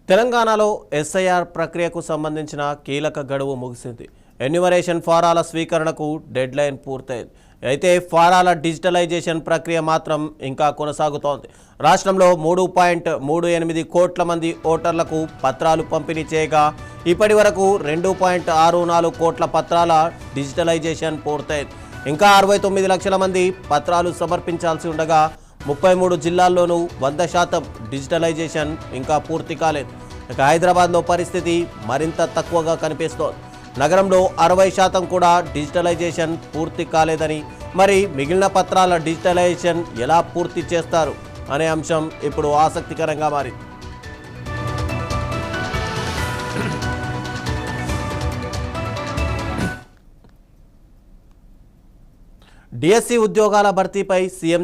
తెలంగాణలో ఎస్ఐఆర్ ప్రక్రియకు సంబంధించిన కీలక గడువు ముగిసింది. ఎన్యూమరేషన్ ఫారాల స్వీకరణకు డెడ్ లైన్ పూర్తయింది. అయితే ఫారాల డిజిటలైజేషన్ ప్రక్రియ మాత్రం ఇంకా కొనసాగుతోంది. రాష్ట్రంలో 3.38 కోట్ల మంది ఓటర్లకు పత్రాలు పంపిణీ చేయగా ఇప్పటి వరకు 2.64 కోట్ల పత్రాల డిజిటలైజేషన్ పూర్తయింది. ఇంకా 69 లక్షల మంది పత్రాలు సమర్పించాల్సి ఉండగా 33 జిల్లాల్లోనూ 100% డిజిటలైజేషన్ ఇంకా పూర్తి కాలేదు. ఇక హైదరాబాద్లో పరిస్థితి మరింత తక్కువగా కనిపిస్తోంది. నగరంలో 60% కూడా డిజిటలైజేషన్ పూర్తి కాలేదని, మరి మిగిలిన పత్రాల డిజిటలైజేషన్ ఎలా పూర్తి చేస్తారు అనే అంశం ఇప్పుడు ఆసక్తికరంగా మారింది. డిఎస్సి ఉద్యోగాల భర్తీపై సీఎం